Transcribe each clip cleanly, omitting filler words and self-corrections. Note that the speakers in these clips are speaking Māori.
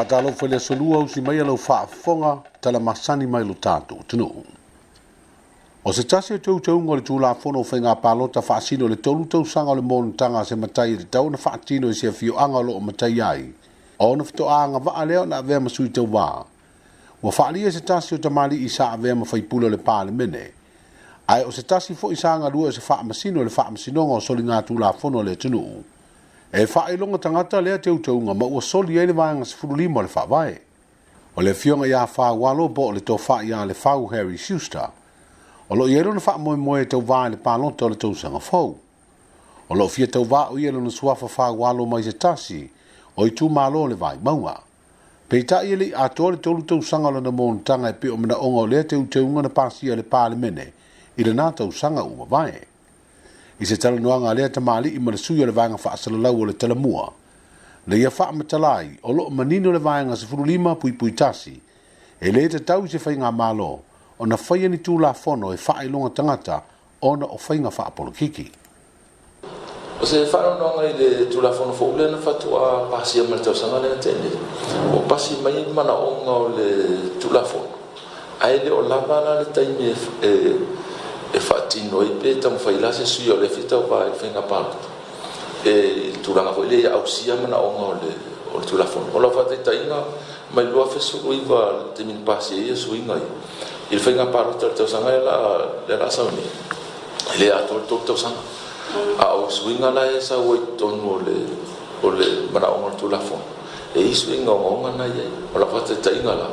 Matalo fele solua usi mai alo whaafonga tala masani mai lo tātou tunu. O se tasi o tau ngore tū la fono whainga pālota whaasino le tolu tau sanga le mōnu tanga se matai le tau na whaatino i se fio anga lo o matai ai. O na fito anga waa leo na avea masui tau waa. Wa whaalia se tasi o tamali i sa avea mawhaipula le pāle mene. Ai o se tasi fo i sanga lua se wha masino le wha masinonga o soli ngā tū la fono le tunu. E whaelonga tangata lea tau nga ma ua soli ele vanga se furulima le whawae. O le fionga ia whawalo bo o le tō wha ia le whau Harry Schuster. O lo ielo na wha moe moe tau vaa le pālota o le tau sanga fau. O lo fia tau vaa o ielo na suafa whawalo mai se tasi o i tū malo le vai maunga. Peita i le ato le tolu tau sanga lana mōna tanga e pe o mana onga o lea tau nga na pasia le pāle mene i le nā tau sanga uma vae. I se tala noanga lea tamali i marasui o le vanga whaasalalau o le talamua. Le ia wha matalai o lo manino le vanga se furulima pui pui tasi. E le te tau se whainga malo o na whaia ni tū la fono e wha ilonga tangata o na o whainga wha apolokiki. O se whano noanga i le tū la fono fo ule na whatua pasia mara tau sanga lea tene. O pasi mai mana onga o le tū la fono. Ai le o lava la le taimi e whaatino i pe tamu whaila se sui o le fita o vai whainga pālota. E tūranga fo ile au sia mana onga o le tūlafono. O la whate tainga mai lua whesuru iwa te min pasi e suinga i. I le whainga pālota le tausanga le la sauni. Ile ato le tōk tausanga. A o suinga la e sa ua i tonu o le mana onga le tūlafono. E i suinga onga na iei. O la whate tainga la.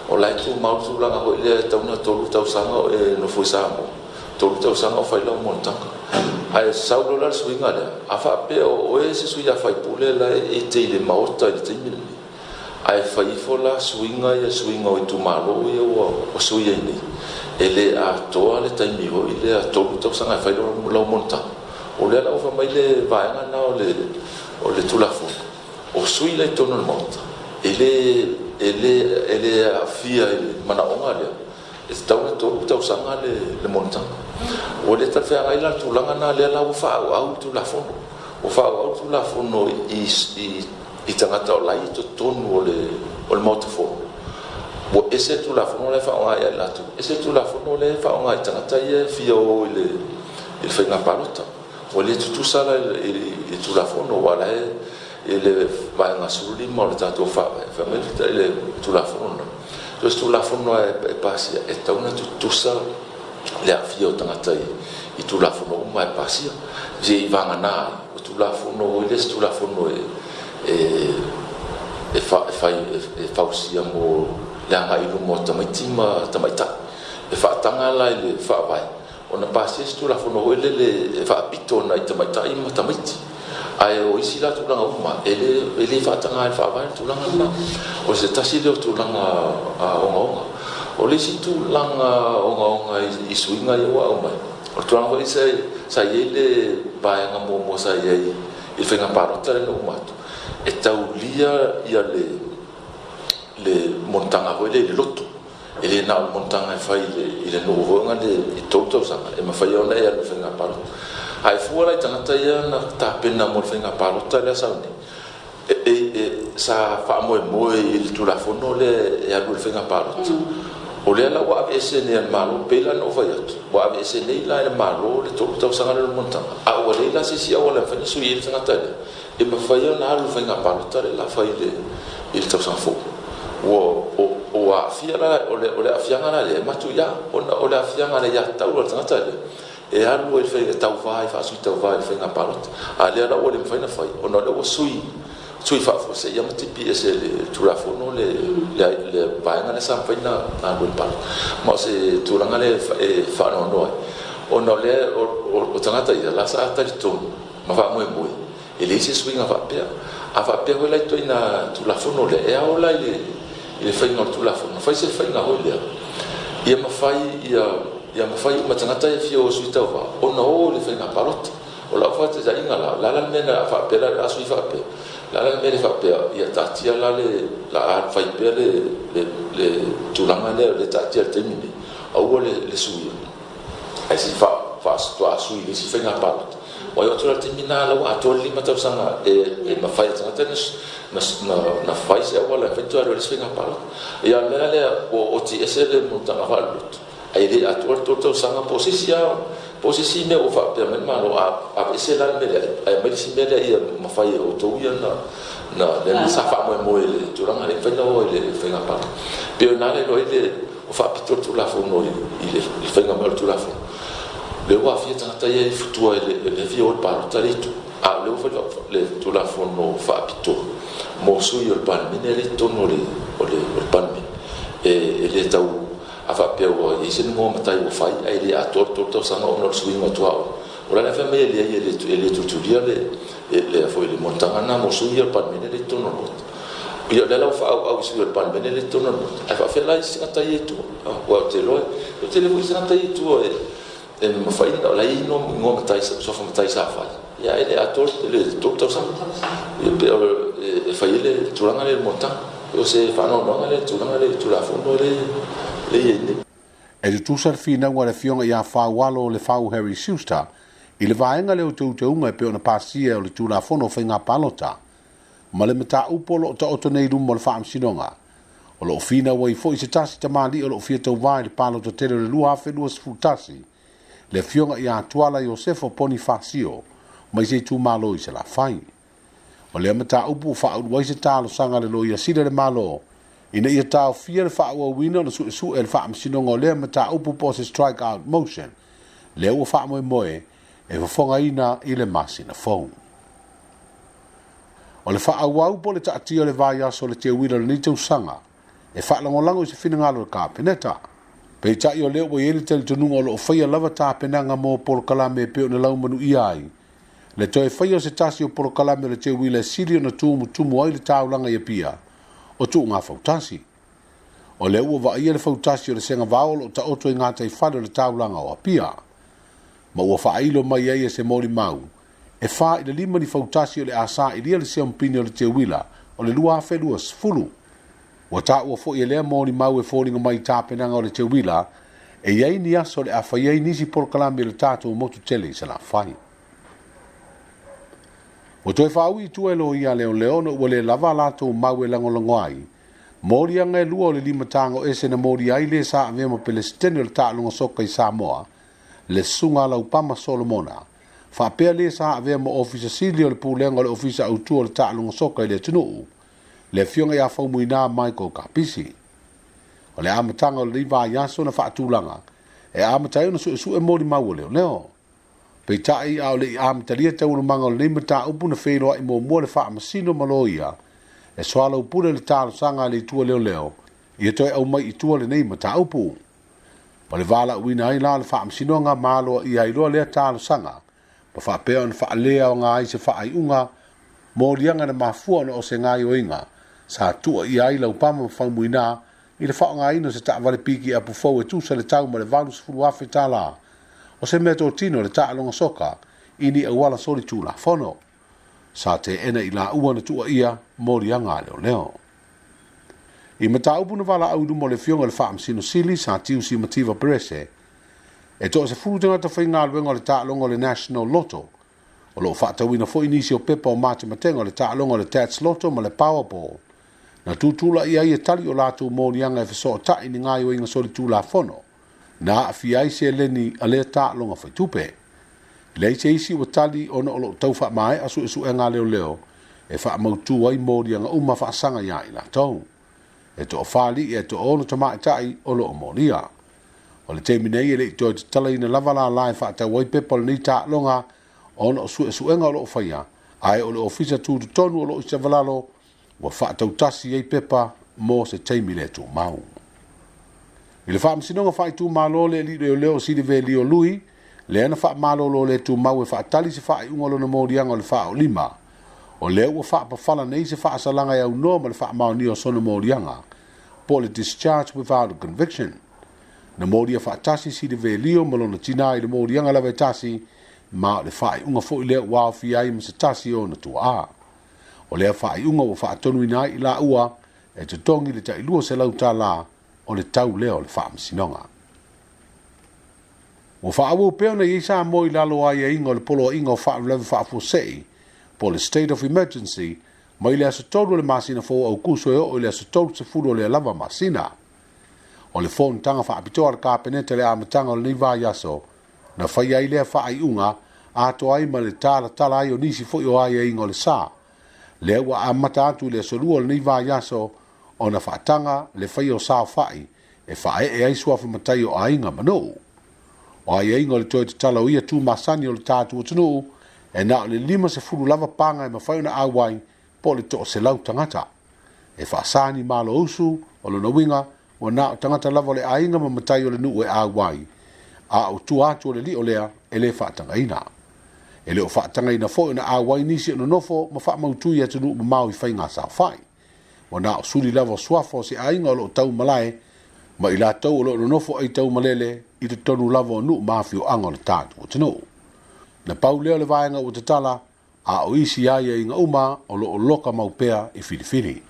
O la i tū mautu langa ho ile tauna tolu tausanga e no fuisa mo. Tolu tau sanga o whaila o montanga. Ai saulo la suinga lea. A whape o e se sui a whaipule la e te ile maota i te imini. Ai whaifo la suinga i a suinga o i tumalo i o sui e ni. E le a toa le taimi ho i le a tolu tau sanga e whaila o montanga. O lea la ufa mai le vaenga na o le tulafuna. O sui la i tono le maota. E le a fia i le mana onga lea. E tau na tolu tau sanga le montanga. O le ta fea ngaila tūlanga na lea la ufa au tūlafono. Ufa au tūlafono i tangata o lai to tonu o le mautafono. O ese tūlafono le whaonga i alatu. Ese tūlafono le whaonga i tangata i fia o i le whainga palota. O le tutusala i tūlafono wala e le vaenga surulima o le tātou whamelita i le tūlafono na. Tos tūlafono e pasia e tauna tutusa le afia o tangata i tūlafono uma e pasia. Ze i vanga nā o tūlafono o i les tūlafono e whausia mo le anga ilu mo tamaita. E whaatanga la i le whaavai. O na pasia si tūlafono o le whaapito na i tamaita i mo tamaiti. Ai o isi la tūlanga uma, e le whaatanga e whaavai tūlanga na. O se tasi leo tūlanga onga. O le si tūlanga onga i suinga i wa umai. O tūlanga i sa i le baenga mo sa i i whenga parota le no umatu. E tau lia ia le montanga hoi le loto. E le nao montanga e whai i le nuohonga i tōtau sanga. E mawhai ona ia le whenga parota. Ai fuara i tangata ia na tāpena mo le whenga parota le sauni. Sa whaamoe moe i le tūlafono le e alu le whenga parota. O le ala wa ave ese ne malo pela no vai atu. Wa ave ese ne la e malo le tolu tau sanga le montanga. A wa le la sisi a wala fani sui il tangata le. E ma fai na alu whenga parota le la fai le il tau sanga fo. O a fia la o le afianga la le matu ya o le afianga le ya tau le tangata le. E alu e whenga tau vai fa sui tau vai whenga parota. A le ala o le mwhaina fai. O na le o sui whafo se ia matipi e se le tūlafono le vaenga le samwhaina na luen palo. Ma se tūranga le whanau noai. O na le o tangata ia la sa atari tonu. Ma wha moe moe. E le isi swinga whapea. A whapea hoi lai toi na tūlafono le. E ao lai le whainga o tūlafono. Whai se whainga hoi lea. Ia mawhai ma tangata e fia o sui tau wha. O na o le whainga palota. O la whate za inga la. La mena whapea la asui whapea. La mele whapea, ia tātia la a whaipea le tūranga le tātia le temini. Aua le suia. Ai si wha asui le si whenga palota. o yo tula timina la wa to lima tau sanga e mafai tanga na fai se wala fetua le sfinga pala ia le o ti esele montanga valut ai le ator to sanga posisi me o fa per men malo a esela me ai me si me ia mafai o to ia na le sa fa mo le turanga le fena o le fenga pala pe na le o fa pito tu la fo no il fenga mal tu la fo le wa fia tata ia futua le fia o palo taritu a le fa le tu la fo no fa pito mo su io il pan minere tono le pan e le tau a fa pe o i se mo matai o fai ai le ator to sa no su ma tua ora la famiglia le tuturia le fo le montana mo su io il pan minere tono io le fa au su il pan minere tono a fa fe la si ata tu o te lo si ata tu e mo fai no la ino mo matai so fa matai sa fai ya ele ator le to sa e fai le turanga le monta o se fa no le turanga le tura fondo le ine e tu sar fina wa le fionga ia fa walo le fa Harry Schuster i le vaenga le tu unga pe ona pasia o le tura fondo fenga palota ma le mata upolo ta otonei dum mo le fa amsinonga o lo fina wa i fo i se tasi tamali o lo fia tau vai le palota tele le lua fe lua sfutasi le fionga ia tuala Josefo Bonifacio mai se tu malo i se la fai o le mata upu fa wai se talo sanga le lo ia sida le malo ina ia tau fia le fa wa wina le su el fa amsinonga le mata upu po se strike out motion le o fa mo e fonga ina i le masina phone o le fa au po le taatia le vai aso le te wila le nitau sanga e fa lango se fina ngalo ka peneta pe ta yo le o ele tel tunu o lo fia lava ta penanga mo por kalame pe o lau manu iai le toi fia se tasi o por kalame le te wila sirio na tumu ai le taulanga ia pia o tu nga fautasi o le ua va ia le fautasi o le senga vaolo o ta oto i ngata i fado le taulanga o pia ma ua fa ailo mai ai se mori mau e fa i le lima ni fautasi o le asa i lia le se ampini o le te wila o le lua afe lua sfulu ua ta ua fo i lea mori mau e fōringa mai ta penanga o le te wila e iai ni aso le afa iai nisi por kalame le tato o motu tele i sa la fai o toi whau i tua elo ia leo no ua le lava lato mau e lango ai mori anga e lua o le lima tango ese na mori ai le sa avema pelestene o le ta longa soka i Samoa le sunga la upama Solomona fa pea le sa avema ofisa sili o le pulenga o le ofisa autu o le ta longa soka i le tunu le fionga ia fau muina Michael Kapisi o le amatanga o le riva yaso na whaatulanga e amatai na su e mori mau leo pe tai au le amatalia tau na manga o le mata upu na whairoa i mua le wha masino maloia e swala upule le talo sanga le tua leo i toi au mai i tua le nei mata upu pa le vala uina ai la le wha masino nga malo i airoa lea talo sanga pa wha peo na wha lea o ngā i se wha ai unga morianga na mafua na o se ngai o inga sa tua i ai lau pama whau muina i le wha ngā ino se ta vale piki a pufau e tusa le tau ma le valu sifuru afe tala o se mea tō tino le ta alonga soka i ni awala sori tūla fono sa te ena i la ua na tua ia morianga leo i mata upu na vala audu mo le fionga le wha amsino sili sa tiu si mativa perese e tō se furu tanga ta whainga luenga le ta alonga le National Lotto o lo whaatawina fo inisi o pepa o mate matenga le ta alonga le Tats Lotto ma le Powerball na tūtula ia i e tali o lātou morianga e whaso o tai ni ngai o inga sori tūla fono na afi ai se leni a le ta longa fai tupe le se isi o tali o na o lo tau wha mai asu isu e ngā leo e wha mautu ai morianga uma wha sanga ia i la tau e to o whali e to ono tamai tai o lo o moria o le teimi nei e le to te tala ina lava la lai wha ta wai pepa le ni ta longa o na o su isu e ngā o lo o whaia ai o le ofisa tu tonu o lo isa valalo wa wha tau tasi ei pepa mo se teimi le tu mau i le wha msinonga wha i tu malo le li leo si le ve li o lui le ana wha malo lo le tu mau e wha tali se wha i ungalo na morianga o le wha o lima o leo wa wha pa whala nei se wha asalanga e au no ma le wha mao ni o sono morianga po le discharge without a conviction na moria wha tasi si le ve li o malona tina i le morianga lawe tasi ma le wha i unga fo i leo wao fi ai ma se tasi o na tua a o lea wha i unga wa wha tonu ina i la ua e te tongi le ta ilua se lau ta la o le tau leo le wha msinonga. O whaawo peo na isa mo I lalo ai e ingo le polo ingo whaalewa whaafosei po le state of emergency mai le aso tolu le masina fo au kuso o le aso tolu se furu le lava masina. O le fon tanga whaapitoa le kāpenete le amatanga o le niva yaso na whai ai lea whaai unga ato ai ma le tala ai o nisi fo o ai e ingo le sa. Le ua amata atu le aso lua le niva yaso o na whaatanga le whai o sa whai e whae e ai suafu matai o ainga mano. O ai e ingo le toi te tala o ia tu masani o le tātu o tunu e na le lima se furu lava panga e mawhai na awai po le to se lau tangata. E whaasani malo usu o le nawinga o na tangata lava le ainga ma matai o le nu e awai. A o tu atu o le li o lea e le whaatanga ina. E le o whaatanga ina fo na awai nisi o nofo ma wha mautu ia tunu ma mau I whai ngā sa whai. O na o suli lava suafo se ainga o lo tau malae ma I la tau o lo nofo ai tau malele I te tonu lava o nu maafi o anga o le tātu o tunu. Na pau leo le vaenga o te tala a o isi ai e inga uma o lo loka maupea I filifili.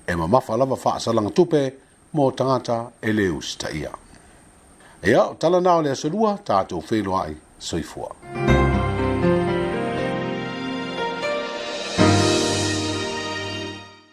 E ma mafa lava wha asalanga tupe mo tangata e leu sta ia. E au tala nao le asalua tātou whelo ai soifua.